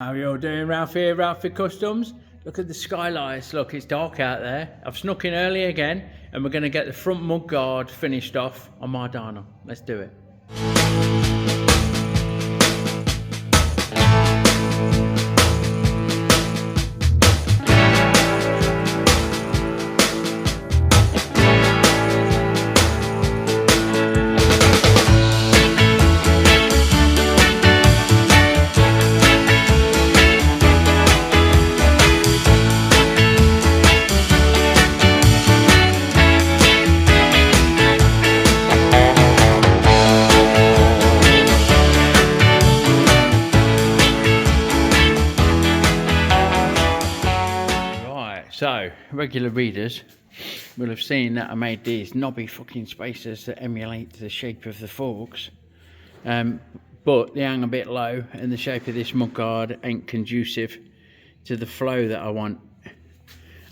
How are you all doing? Ralph here, Ralphy Customs. Look at the skylights. Look, it's dark out there. I've snuck in early again, and we're going to get the front mud guard finished off on my Dyna. Let's do it. So, regular readers will have seen that I made these knobby fucking spacers that emulate the shape of the forks, but they hang a bit low and the shape of this mudguard ain't conducive to the flow that I want.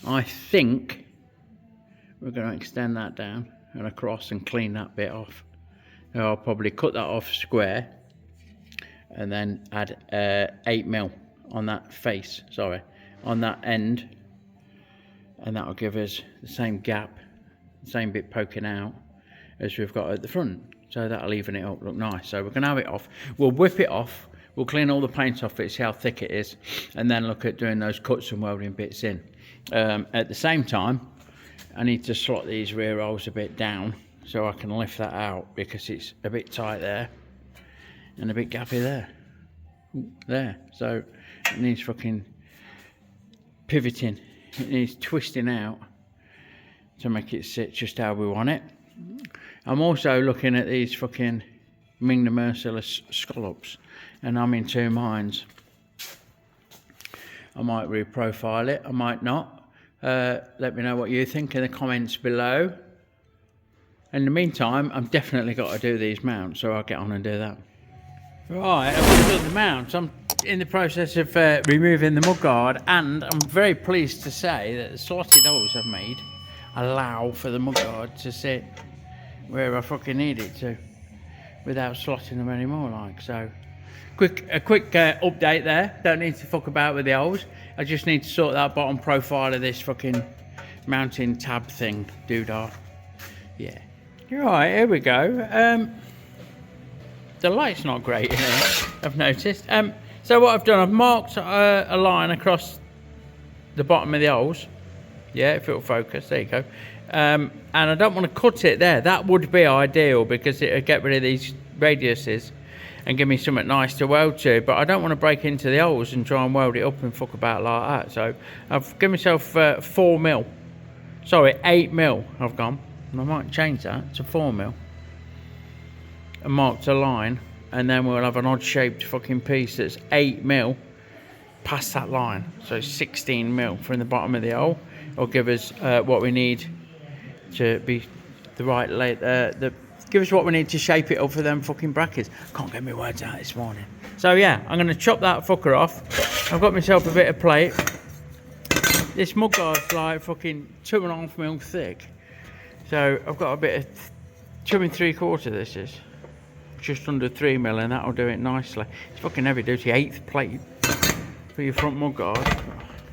I think we're going to extend that down and across and clean that bit off. So I'll probably cut that off square and then add 8mm on that face, on that end. And that'll give us the same gap, the same bit poking out as we've got at the front. So that'll even it up, look nice. So we're going to have it off. We'll whip it off. We'll clean all the paint off it, see how thick it is, and then look at doing those cuts and welding bits in. At the same time, I need to slot these rear rolls a bit down so I can lift that out because it's a bit tight there and a bit gappy there. There. So it needs fucking pivoting. It needs twisting out to make it sit just how we want it. I'm also looking at these fucking Ming the Merciless scallops, and I'm in two minds. I might reprofile it, I might not. Let me know what you think in the comments below. In the meantime, I've definitely got to do these mounts, so I'll get on and do that. Right, I've done the mounts. I'm in the process of removing the mudguard, and I'm very pleased to say that the slotted holes I've made allow for the mudguard to sit where I fucking need it to without slotting them anymore. Like so, a quick update there. Don't need to fuck about with the holes. I just need to sort that bottom profile of this fucking mounting tab thing, doodah. Yeah. Right, here we go. The light's not great in here, I've noticed. So what I've done, I've marked a line across the bottom of the holes. Yeah, if it'll focus, there you go. And I don't want to cut it there. That would be ideal because it would get rid of these radiuses and give me something nice to weld to. But I don't want to break into the holes and try and weld it up and fuck about like that. So I've given myself 4mm. Sorry, 8mm I've gone. And I might change that to 4mm. And marked a line. And then we'll have an odd shaped fucking piece that's 8mm past that line. So 16mm from the bottom of the hole. It'll give us what we need to be the right length. Give us what we need to shape it up for them fucking brackets. Can't get my words out this morning. So yeah, I'm going to chop that fucker off. I've got myself a bit of plate. This mudguard's like fucking 2.5mm thick. So I've got a bit of 2 3/4 this is. Just under 3mm, and that'll do it nicely. It's fucking heavy duty 1/8 plate for your front mudguard.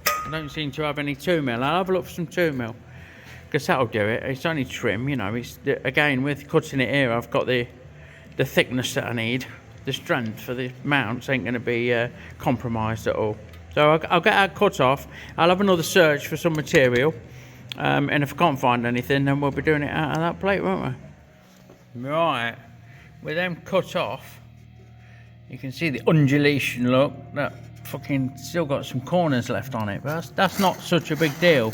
I don't seem to have any 2mm. I'll have a look for some 2mm because that'll do it. It's only trim, you know. It's again with cutting it here, I've got the thickness that I need. The strength for the mounts ain't going to be compromised at all. So I'll get that cut off. I'll have another search for some material, and if I can't find anything, then we'll be doing it out of that plate, won't we? Right. With them cut off, you can see the undulation. Look, that fucking still got some corners left on it, but that's not such a big deal.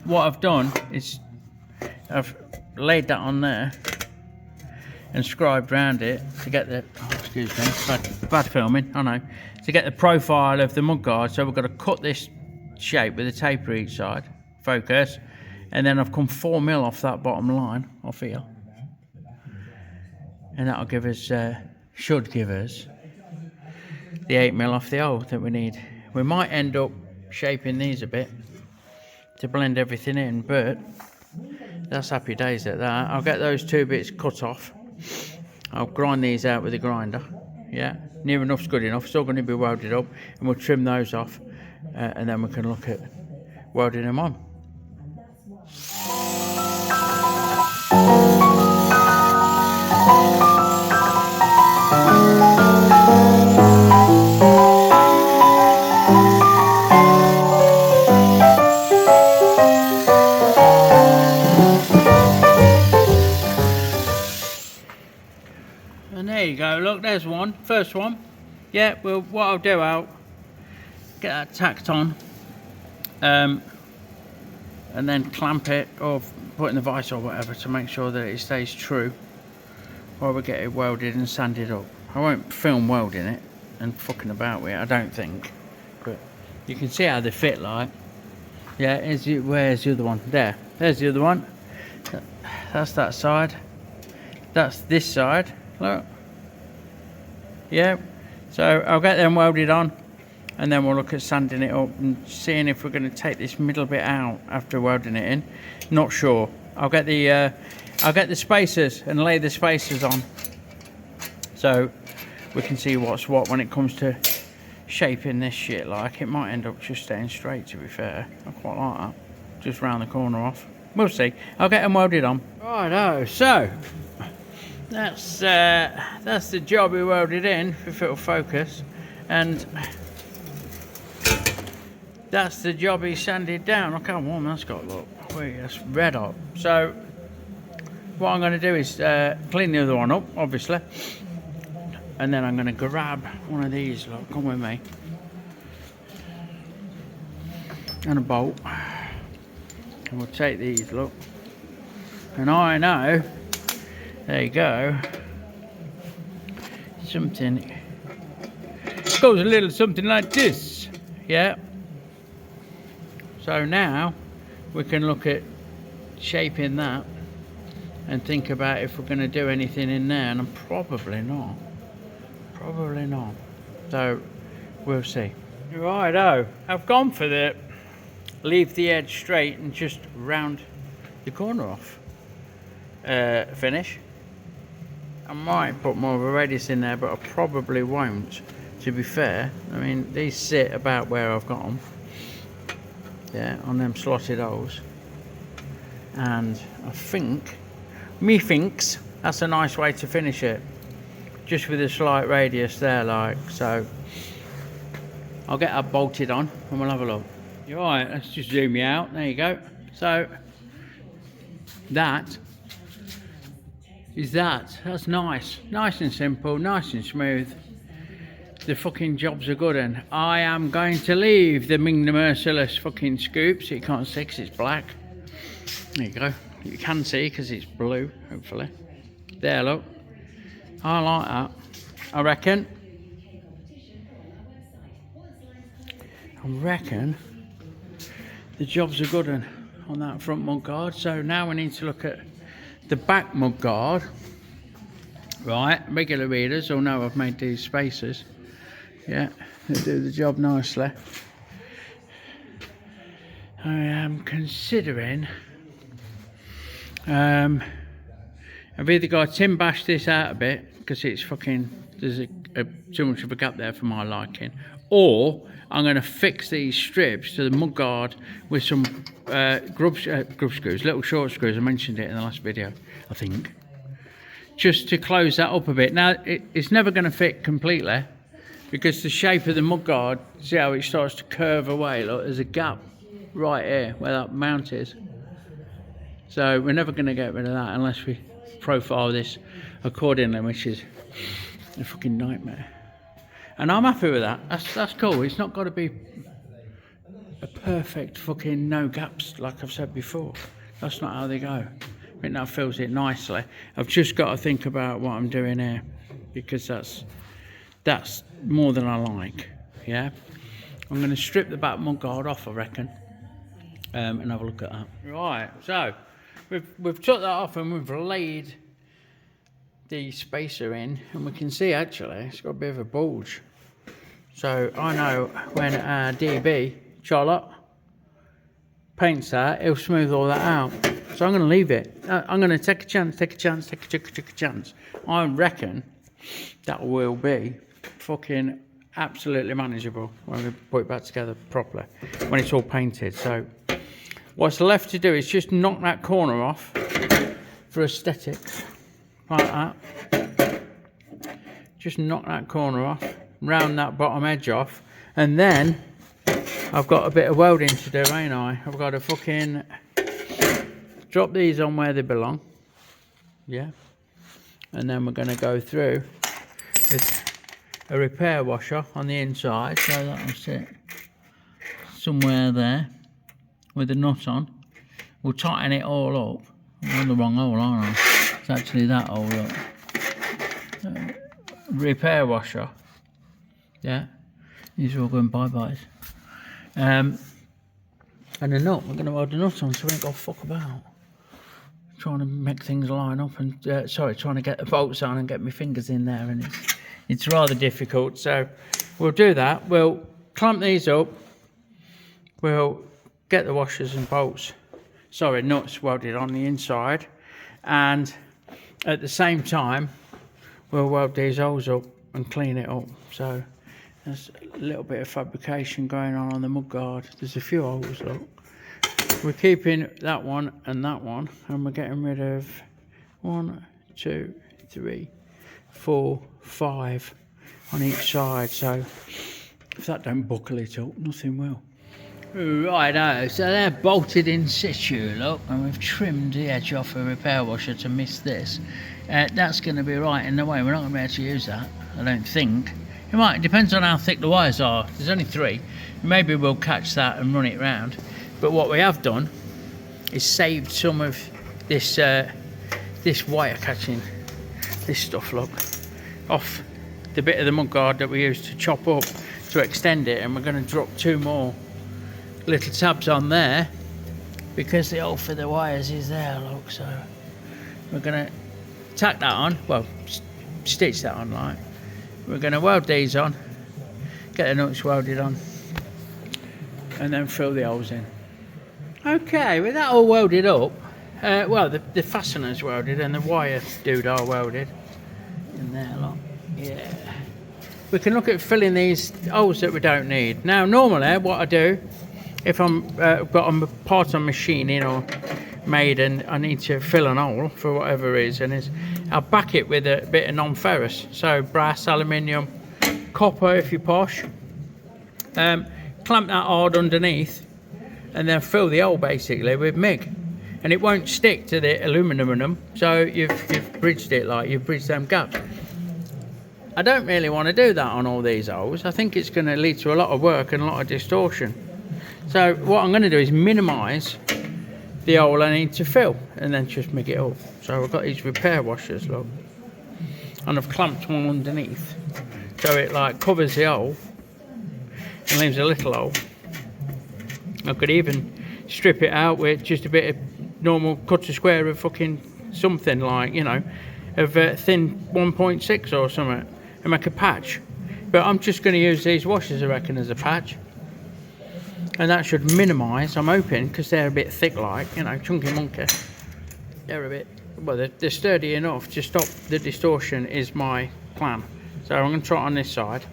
What I've done is I've laid that on there and scribed around it to get the excuse me, bad filming, I know, to get the profile of the mudguard. So we've got to cut this shape with a taper each side, focus, and then I've come 4mm off that bottom line off here. And that'll give us, should give us, the 8mm off the hole that we need. We might end up shaping these a bit to blend everything in, but that's happy days at that. I'll get those two bits cut off. I'll grind these out with a grinder Yeah, near enough's good enough. It's all going to be welded up, and we'll trim those off, and then we can look at welding them on. And there you go, look, there's one, first one. Yeah, well, what I'll do, I'll get that tacked on, and then clamp it, or put in the vise or whatever to make sure that it stays true while we get it welded and sanded up. I won't film welding it and fucking about with it, I don't think, but you can see how they fit, like. Yeah, where's the other one? There's the other one. That's that side. That's this side. Look. Yeah. So I'll get them welded on, and then we'll look at sanding it up and seeing if we're going to take this middle bit out after welding it in. Not sure. I'll get the spacers and lay the spacers on, so we can see what's what when it comes to shaping this shit. Like, it might end up just staying straight, to be fair. I quite like that. Just round the corner off. We'll see. I'll get them welded on. Righto, so that's the job we welded in, if it'll focus, and that's the job he sanded down. Look how warm that's got, look. Wait, that's red hot. So what I'm going to do is clean the other one up, obviously, and then I'm going to grab one of these, look, come with me, and a bolt, and we'll take these, look, and I know, there you go, something goes a little something like this. Yeah, so now we can look at shaping that and think about if we're going to do anything in there, and I'm probably not, so we'll see. Righto, I've gone for the leave the edge straight and just round the corner off finish. I might put more of a radius in there, but I probably won't, to be fair. I mean, these sit about where I've got them, yeah, on them slotted holes, and I think, methinks that's a nice way to finish it, just with a slight radius there, like so. I'll get that bolted on and we'll have a look. Right, let's just zoom you out. There you go. So that is that. That's nice and simple, nice and smooth. The fucking jobs are good, and I am going to leave the Ming the Merciless fucking scoop, so you can't see because it's black. There you go. You can see because it's blue, hopefully. There, look. I like that. I reckon the jobs are good on that front mud guard. So now we need to look at the back mud guard. Right, regular readers will know I've made these spacers. Yeah, they do the job nicely. I am considering I've either got to tin bash this out a bit because it's fucking, there's too much of a gap there for my liking, or I'm going to fix these strips to the mud guard with some grub screws, little short screws. I mentioned it in the last video, I think, just to close that up a bit. Now it's never going to fit completely because the shape of the mud guard, see how it starts to curve away. Look, there's a gap right here where that mount is. So we're never going to get rid of that unless we profile this accordingly, which is a fucking nightmare. And I'm happy with that. That's cool. It's not got to be a perfect fucking no gaps like I've said before. That's not how they go. I think that fills it nicely. I've just got to think about what I'm doing here, because that's more than I like. Yeah, I'm going to strip the back mud guard off, I reckon, and have a look at that. Right, so we've took that off and we've laid the spacer in, and we can see actually it's got a bit of a bulge. So I know when DB Charlotte paints that, he'll smooth all that out. So I'm going to leave it. I'm going to take a chance. I reckon that will be fucking absolutely manageable when we put it back together properly, when it's all painted. So what's left to do is just knock that corner off for aesthetics, like that. Just knock that corner off, round that bottom edge off, and then I've got a bit of welding to do, ain't I? I've got to fucking drop these on where they belong, yeah, and then we're going to go through with a repair washer on the inside, so that'll sit somewhere there with the nut on. We'll tighten it all up. I'm on the wrong hole, aren't I? It's actually that hole, look. Repair washer, yeah, these are all going bye-byes. And a nut, we're going to weld the nut on so we ain't got to fuck about trying to make things line up and trying to get the bolts on and get my fingers in there, and it's rather difficult. So we'll do that. We'll clamp these up, we'll get the washers and bolts, nuts welded on the inside, and at the same time we'll weld these holes up and clean it up. So there's a little bit of fabrication going on the mudguard. There's a few holes, look. We're keeping that one, and we're getting rid of 1, 2, 3, 4, 5 on each side. So if that don't buckle it up, nothing will. Righto, so they're bolted in situ, look, and we've trimmed the edge off a repair washer to miss this. That's going to be right in the way. We're not going to be able to use that, I don't think. It might, it depends on how thick the wires are. There's only 3. Maybe we'll catch that and run it round. But what we have done is saved some of this this wire catching, this stuff, look, off the bit of the mudguard that we used to chop up to extend it, and we're going to drop 2 more little tabs on there because the hole for the wires is there, look. So we're going to tack that on, well, stitch that on, like. We're going to weld these on, get the nuts welded on, and then fill the holes in. Okay, with that all welded up, well, the fasteners welded and the wire doodah welded in there, look. Yeah. We can look at filling these holes that we don't need. Now, normally, what I do, if I'm got a part on machining or made and I need to fill an hole for whatever reason, is I'll back it with a bit of non-ferrous, so brass, aluminium, copper if you're posh. Clamp that hard underneath and then fill the hole basically with MIG, and it won't stick to the aluminum, so you've bridged it, like you've bridged them gaps. I don't really want to do that on all these holes. I think it's going to lead to a lot of work and a lot of distortion. So what I'm going to do is minimise the hole I need to fill and then just MIG it up. So I've got these repair washers, look, and I've clamped one underneath so it like covers the hole and leaves a little hole. I could even strip it out with just a bit of normal cut a square of fucking something, like, you know, of thin 1.6 or something, and make a patch. But I'm just going to use these washers, I reckon, as a patch, and that should minimise, I'm hoping, because they're a bit thick, like, you know, chunky monkey. They're a bit, well, they're sturdy enough to stop the distortion is my plan. So I'm going to try it on this side.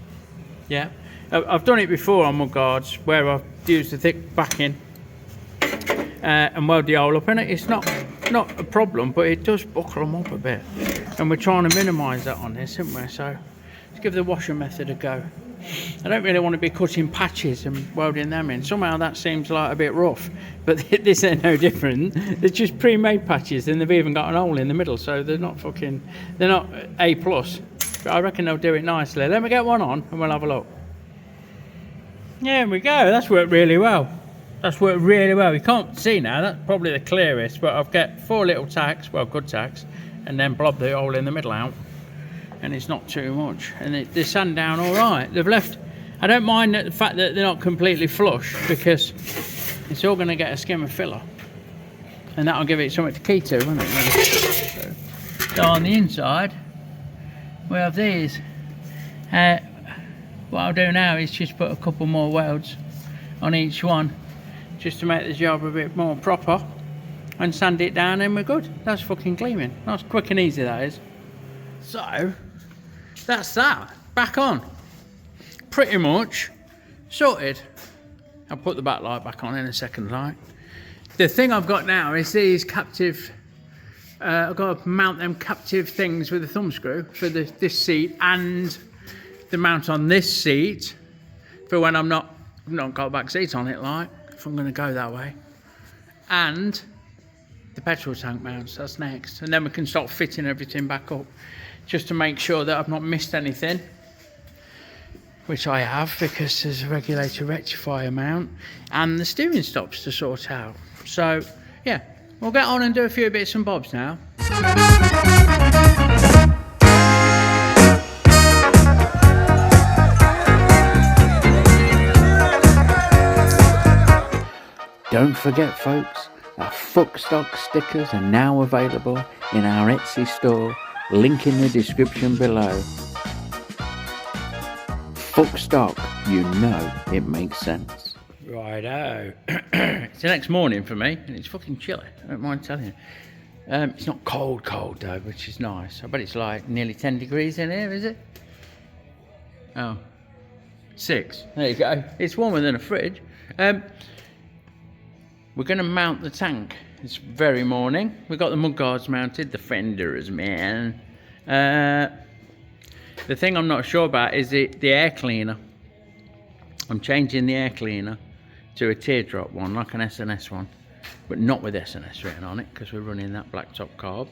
Yeah, I've done it before on mudguards where I've used the thick backing and weld the hole up in it. It's not a problem, but it does buckle them up a bit, and we're trying to minimise that on this, aren't we? So let's give the washer method a go. I don't really want to be cutting patches and welding them in. Somehow that seems like a bit rough, but this ain't no different. They're just pre-made patches, and they've even got an hole in the middle, so they're not A+. But I reckon they'll do it nicely. Let me get one on and we'll have a look. There we go. That's worked really well. That's worked really well. You can't see now, that's probably the clearest, but I've got 4 little tacks, well, good tacks, and then blob the hole in the middle out, and it's not too much. And they sand down all right. They've left, I don't mind the fact that they're not completely flush, because it's all going to get a skim of filler, and that'll give it something to key to, won't it? So on the inside, we have these. What I'll do now is just put a couple more welds on each one, just to make the job a bit more proper, and sand it down, and we're good. That's fucking gleaming. That's quick and easy, that is. So that's that. Back on. Pretty much sorted. I'll put the backlight back on in a second, like. The thing I've got now is these captive, I've got to mount them captive things with a thumb screw for this seat, and the mount on this seat for when I've not got a back seat on it, like, if I'm going to go that way. And the petrol tank mounts, that's next. And then we can start fitting everything back up, just to make sure that I've not missed anything, which I have, because there's a regulator rectifier mount and the steering stops to sort out. So yeah, we'll get on and do a few bits and bobs now. Don't forget, folks, our Fuck Stock stickers are now available in our Etsy store, link in the description below. Fuck Stock, you know it makes sense. Righto. It's the next morning for me, and it's fucking chilly, I don't mind telling you. It's not cold though, which is nice. I bet it's like nearly 10 degrees in here, is it? Oh, 6. There you go. It's warmer than a fridge. We're going to mount the tank this very morning. We've got the mudguards mounted, the Fenders, man. The thing I'm not sure about is the air cleaner. I'm changing the air cleaner to a teardrop one, like an SNS one, but not with SNS written on it, because we're running that blacktop carb.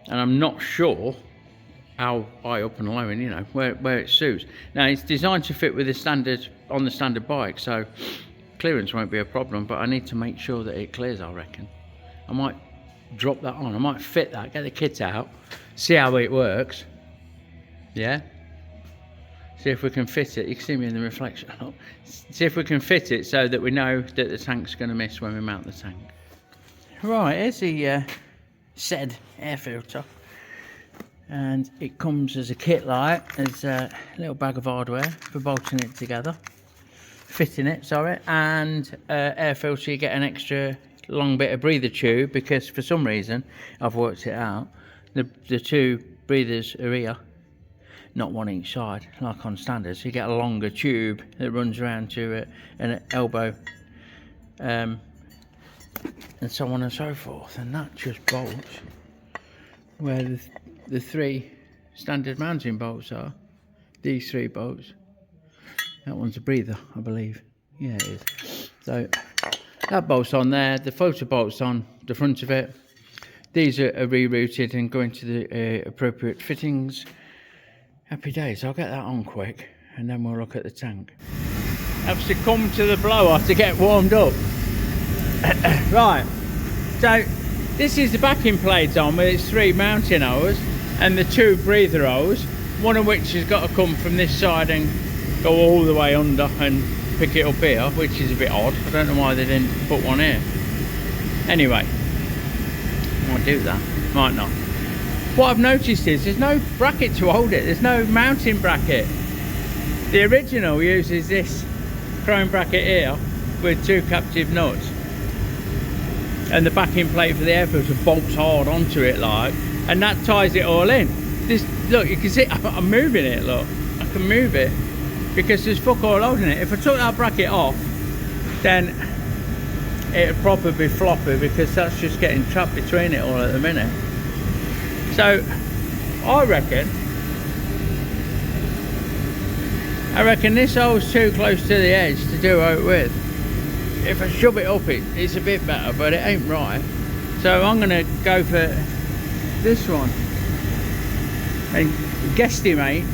And I'm not sure how high up and low, and you know, where it suits. Now, it's designed to fit with the standard, on the standard bike, so clearance won't be a problem, but I need to make sure that it clears, I reckon. I might drop that on, I might fit that, get the kit out, see how it works. Yeah? See if we can fit it. You can see me in the reflection. See if we can fit it so that we know that the tank's going to miss when we mount the tank. Right, here's the said air filter. And it comes as a kit light. There's a little bag of hardware for bolting it together. Fitting it, sorry. And air filter, you get an extra long bit of breather tube, because for some reason, I've worked it out, the two breathers are here, not one each side, like on standard. So you get a longer tube that runs around to an elbow, and so on and so forth. And that just bolts where the 3 standard mounting bolts are. These 3 bolts. That one's a breather, I believe. Yeah, it is. So that bolt's on there. The photo bolt's on the front of it. These are rerouted and going to the appropriate fittings. Happy days. I'll get that on quick, and then we'll look at the tank. Have to come to the blower to get warmed up. Right. So this is the backing plates on with its 3 mounting holes and the 2 breather holes, one of which has got to come from this side and go all the way under and pick it up here, which is a bit odd. I don't know why they didn't put one here. Anyway, might do that, might not. What I've noticed is there's no bracket to hold it. There's no mounting bracket. The original uses this chrome bracket here with 2 captive nuts, and the backing plate for the air filter bolts hard onto it, like, and that ties it all in. This, look, you can see I'm moving it. Look, I can move it because there's fuck all holding it. If I took that bracket off, then it'd probably be floppy, because that's just getting trapped between it all at the minute. So I reckon this hole's too close to the edge to do out with. If I shove it up, it's a bit better, but it ain't right. So I'm going to go for this one and guesstimate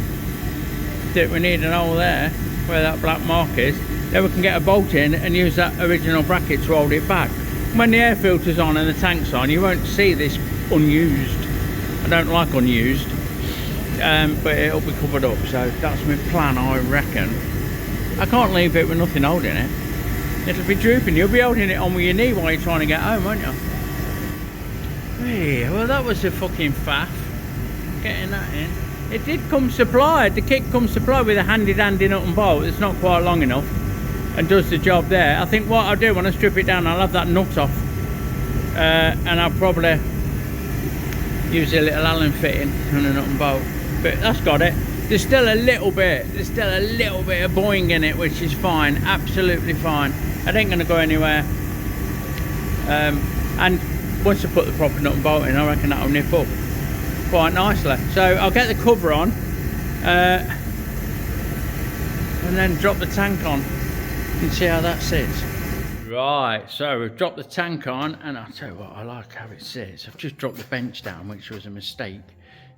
that we need an hole there where that black mark is. Then we can get a bolt in and use that original bracket to hold it back. When the air filter's on and the tank's on, you won't see this unused. I don't like unused, but it'll be covered up. So that's my plan, I reckon. I can't leave it with nothing holding it. It'll be drooping. You'll be holding it on with your knee while you're trying to get home, won't you? Hey, well, that was a fucking faff, getting that in. It did come supplied. The kit comes supplied with a handy dandy nut and bolt. It's not quite long enough and does the job there. I think what I'll do when I strip it down, I'll have that nut off, and I'll probably use a little Allen fitting and a nut and bolt. but that's got it. There's still a little bit of boing in it, which is fine, absolutely fine. It ain't gonna go anywhere. And once I put the proper nut and bolt in, I reckon that'll nip up quite nicely. So I'll get the cover on and then drop the tank on and see how that sits. Right, so we've dropped the tank on, and I'll tell you what, I like how it sits. I've just dropped the bench down, which was a mistake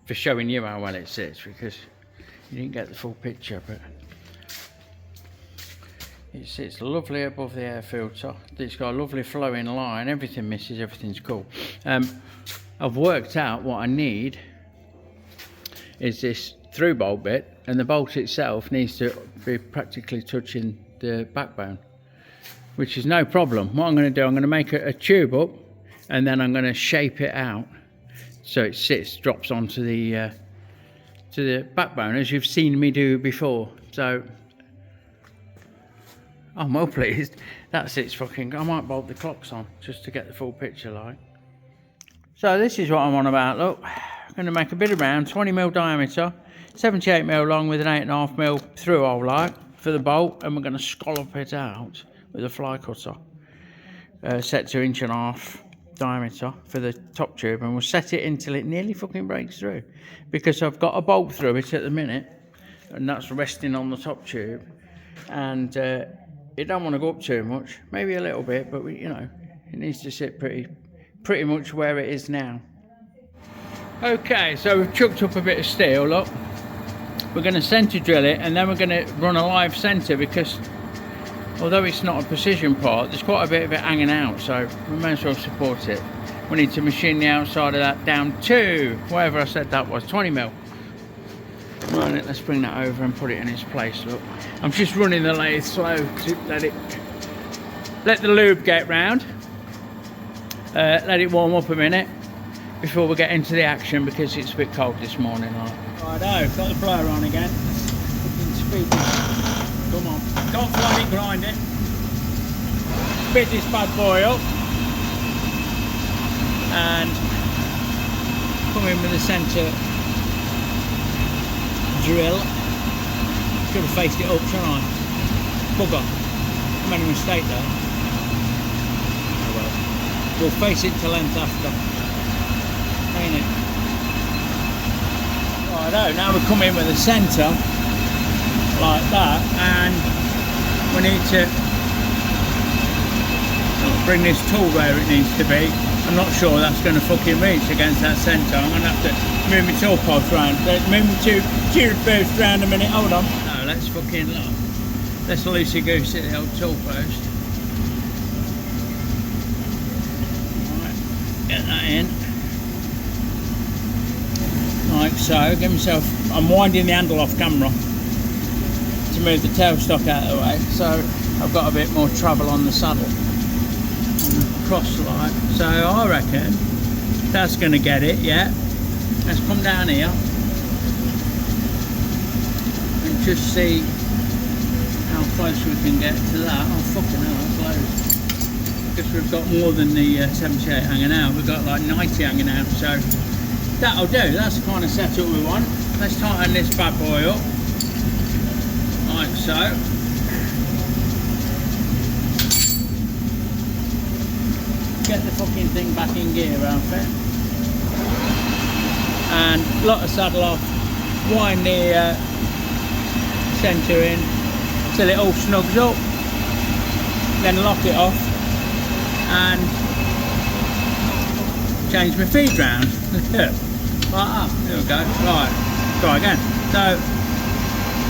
for showing you how well it sits, because you didn't get the full picture, but it sits lovely above the air filter. It's got a lovely flowing line, everything misses, everything's cool. I've worked out what I need is this through bolt bit, and the bolt itself needs to be practically touching the backbone, which is no problem. What I'm going to do, I'm going to make a tube up, and then I'm going to shape it out so it drops onto the backbone, as you've seen me do before. So I'm well pleased. That's it. Fucking, I might bolt the clocks on just to get the full picture, like. So this is what I'm on about. Look, I'm going to make a bit of round, 20mm diameter, 78mm long with an 8.5mm through hole, like, for the bolt, and we're going to scallop it out with a fly cutter, set to 1.5 inch diameter for the top tube, and we'll set it until it nearly fucking breaks through, because I've got a bolt through it at the minute, and that's resting on the top tube, and it don't want to go up too much, maybe a little bit, but you know, it needs to sit pretty much where it is now. Okay, so we've chucked up a bit of steel. Look, we're going to center drill it, and then we're going to run a live center, because although it's not a precision part, there's quite a bit of it hanging out, so we may as well support it. We need to machine the outside of that down to whatever I said that was, 20mm. Right, let's bring that over and put it in its place. Look, I'm just running the lathe slow to let the lube get round, let it warm up a minute before we get into the action, because it's a bit cold this morning. Righto, got the blower on again. Speed. Come on, can't flood it, grind it. Spit this bad boy up and come in with the centre drill. Should have faced it up, shouldn't I? Bugger. I made a mistake there. Oh well. We'll face it to length after. Ain't it? Righto, now we come in with the centre like that, and we need to bring this tool where it needs to be. I'm not sure that's going to fucking reach against that centre. I'm going to have to move my tool post round. Move my tube post round a minute. Hold on. No, let's fucking look. Let's loosey goosey the old tool post. Right, get that in. Like so. Give myself. I'm winding the handle off camera to move the tailstock out of the way, so I've got a bit more travel on the saddle, on the cross line. So I reckon that's going to get it. Yeah, let's come down here and just see how close we can get to that. Oh fucking hell, that's loads, because we've got more than the 78 hanging out. We've got like 90 hanging out, so that'll do. That's the kind of setup we want. Let's tighten this bad boy up like so. Get the fucking thing back in gear, Ralfy, and lock the saddle off, wind the centre in till it all snugs up, then lock it off and change my feed round. Like that. There we go. Right, try again. So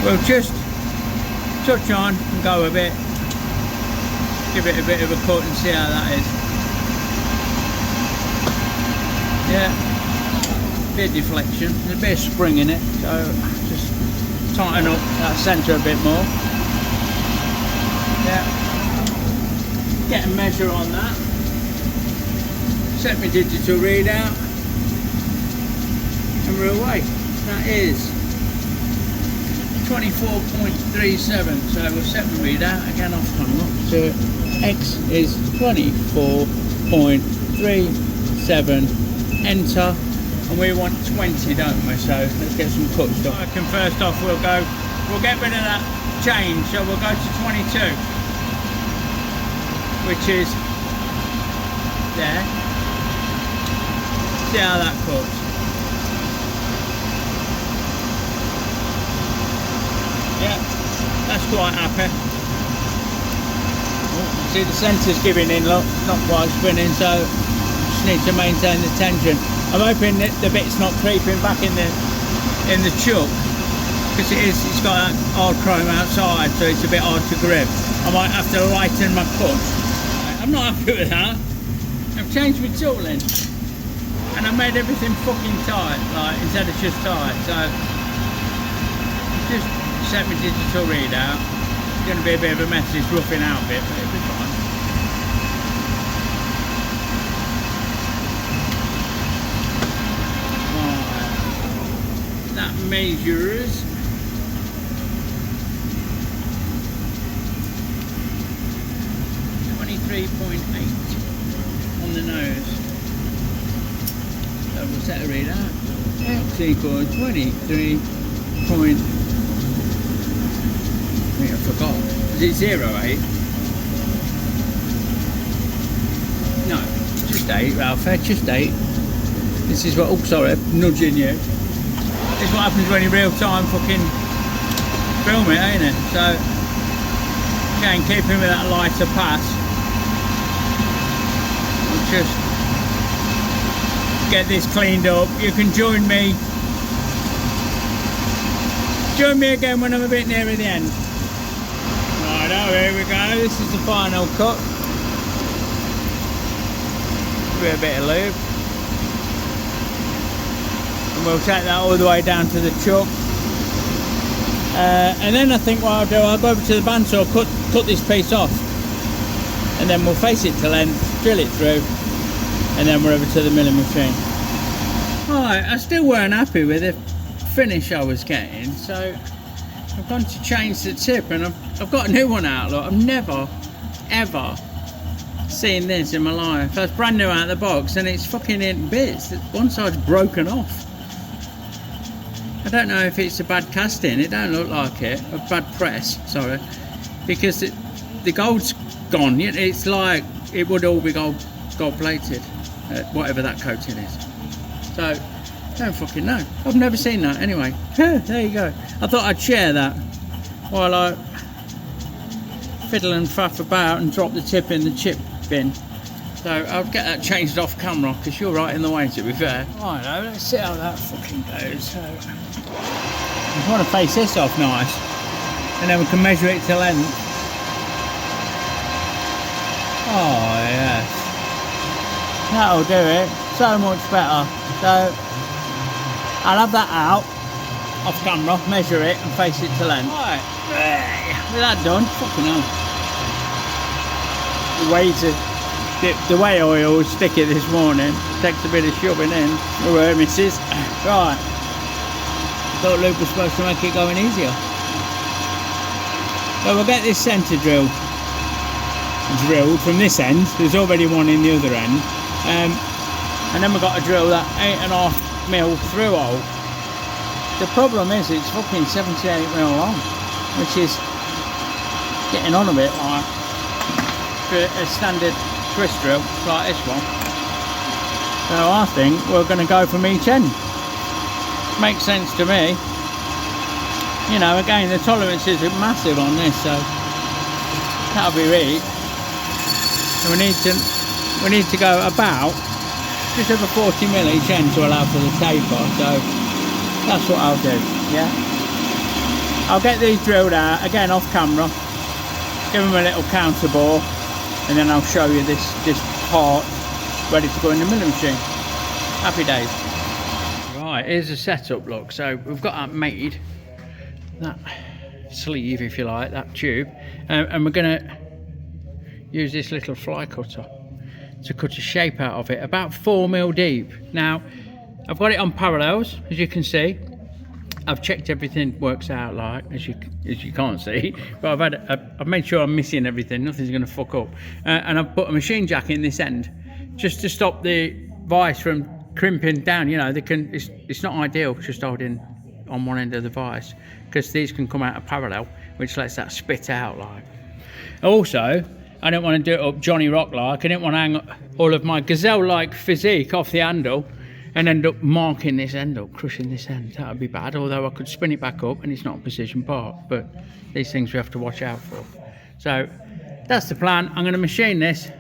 we'll just touch on and go a bit, give it a bit of a cut and see how that is. Yeah, bit of deflection, there's a bit of spring in it, so just tighten up that centre a bit more. Yeah, get a measure on that, set my digital readout, and we're away. That is 24.37, so we'll set the readout again off camera. So X is 24.37, enter, and we want 20, don't we? So let's get some cuts done. And first off, we'll get rid of that change, so we'll go to 22, which is there. See how that cuts. Yeah, that's quite happy. Oh, see the centre's giving in, look, not quite spinning, so just need to maintain the tension. I'm hoping that the bit's not creeping back in the chuck, because it's got that hard chrome outside, so it's a bit hard to grip. I might have to lighten my cut. I'm not happy with that. I've changed my tooling, and I made everything fucking tight, like instead of just tight. So just set my digital readout. It's going to be a bit of a mess, this roughing out bit, but it'll be fine. Right. That measures 23.8 on the nose. So we'll set a readout. X equals 23. I forgot. Is it 08? No, just 8, Ralph. Just 8. This is what. Oh, sorry, I'm nudging you. This is what happens when you real time fucking film it, ain't it? So, again, keeping with that lighter pass. We'll just get this cleaned up. You can join me. Join me again when I'm a bit nearer the end. Right, oh, here we go. This is the final cut. With a bit of lube. And we'll take that all the way down to the chuck. And then I think what I'll do, I'll go over to the bandsaw, cut this piece off. And then we'll face it to length, drill it through, and then we're over to the milling machine. Right, I still weren't happy with the finish I was getting, so I've gone to change the tip, and I've got a new one out. Look, I've never ever seen this in my life. That's brand new out of the box, and it's fucking in bits. One side's broken off. I don't know if it's a bad casting. It don't look like it. A bad press, sorry, because the gold's gone. It's like it would all be gold plated, whatever that coating is. So don't fucking know. I've never seen that anyway. There you go. I thought I'd share that while I fiddle and faff about and drop the tip in the chip bin. So I'll get that changed off camera, because you're right in the way, to be fair. Right, now let's see how that fucking goes. So I just want to face this off nice, and then we can measure it to length. Oh yes, that'll do it. So much better. So I'll have that out off camera, measure it and face it to length. Right, with that done, fucking hell. The way I always stick it this morning takes a bit of shoving in. Alright, missus. Right. Thought Luke was supposed to make it going easier. So we'll get this centre drill drilled from this end. There's already one in the other end. And then we've got to drill that 8.5mm through hole. The problem is it's fucking 78mm long, which is getting on a bit like for a standard twist drill like this one. So I think we're going to go from each end. Makes sense to me. You know, again, the tolerances are massive on this, so that'll be right. And we need to go about just over 40mm each end to allow for the taper. So that's what I'll do. Yeah. I'll get these drilled out again off camera. Give them a little counter bore. And then I'll show you this part ready to go in the milling machine. Happy days. Right, here's the setup look. So we've got that made, that sleeve if you like, that tube, and we're going to use this little fly cutter to cut a shape out of it, about 4mm deep. Now I've got it on parallels, as you can see. I've checked everything works out, like as you can't see, but I've made sure I'm missing everything, nothing's going to fuck up, and I've put a machine jack in this end just to stop the vice from crimping down, you know, it's not ideal just holding on one end of the vise, because these can come out of parallel, which lets that spit out like. Also, I don't want to do it up Johnny Rock like. I didn't want to hang all of my gazelle-like physique off the handle and end up marking this end up, crushing this end. That would be bad, although I could spin it back up and it's not a precision part, but these things we have to watch out for. So that's the plan. I'm going to machine this.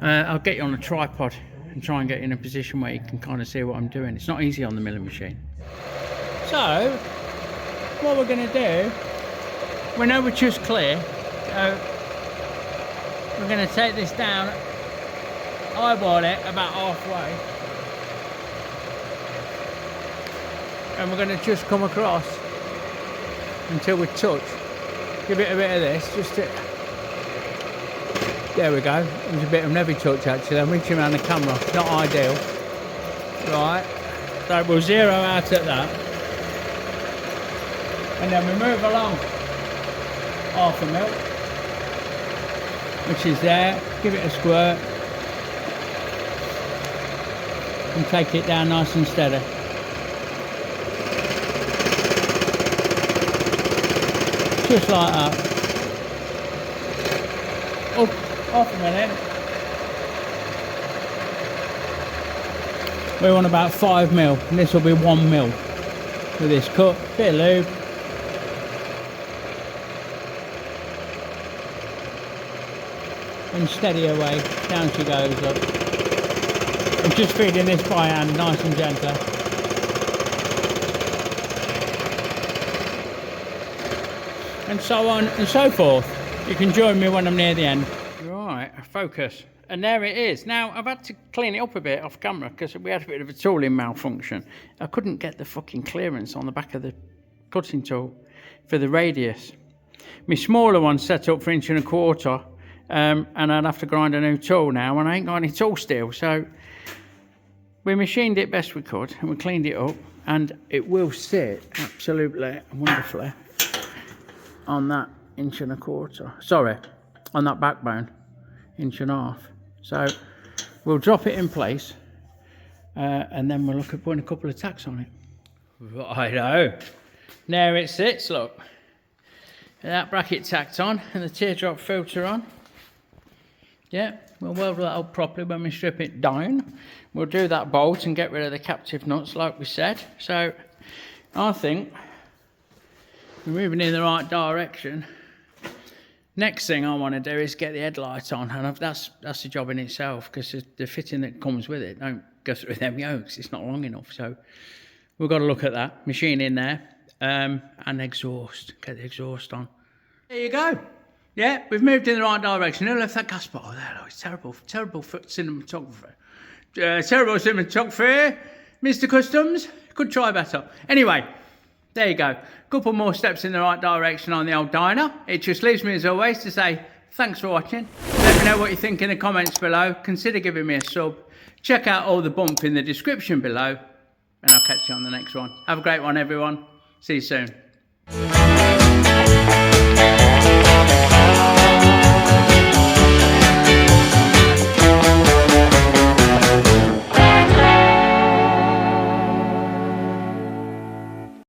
I'll get you on a tripod and try and get you in a position where you can kind of see what I'm doing. It's not easy on the milling machine. So what we're going to do, we know we're just clear, so we're going to take this down, eyeball it about halfway, and we're going to just come across until we touch. Give it a bit of this, just to, there we go. It was a bit of a heavy touch actually. I'm reaching around the camera, not ideal. Right, so we'll zero out at that, and then we move along half a mil, which is there. Give it a squirt and take it down nice and steady. Just like that. Up, off a minute. We want about 5 mil, and this will be 1 mil with this cut. Bit of lube. And steady away, down she goes up. I'm just feeding this by hand, nice and gentle. And so on and so forth. You can join me when I'm near the end. Right, focus. And there it is. Now, I've had to clean it up a bit off camera because we had a bit of a tooling malfunction. I couldn't get the fucking clearance on the back of the cutting tool for the radius. My smaller one's set up for 1¼ inch. And I'd have to grind a new tool now, and I ain't got any tool steel, so we machined it best we could and we cleaned it up, and it will sit absolutely wonderfully on that 1¼ inch, sorry, on that backbone 1.5 inches. So we'll drop it in place and then we'll look at putting a couple of tacks on it. Righto, there it sits, look, that bracket tacked on and the teardrop filter on. Yeah, we'll weld that up properly when we strip it down. We'll do that bolt and get rid of the captive nuts like we said. So I think we're moving in the right direction. Next thing I want to do is get the headlight on, and that's the job in itself, because the fitting that comes with it don't go through them yokes. It's not long enough, so we've got to look at that. Machine in there, and exhaust. Get the exhaust on. There you go. Yeah, we've moved in the right direction. Who left that gas bottle there? Oh, it's terrible for cinematography. Terrible cinematography, Mr. Customs. Could try better. Anyway, there you go. Couple more steps in the right direction on the old Dyna. It just leaves me as always to say thanks for watching. Let me know what you think in the comments below. Consider giving me a sub. Check out all the bump in the description below, and I'll catch you on the next one. Have a great one, everyone. See you soon.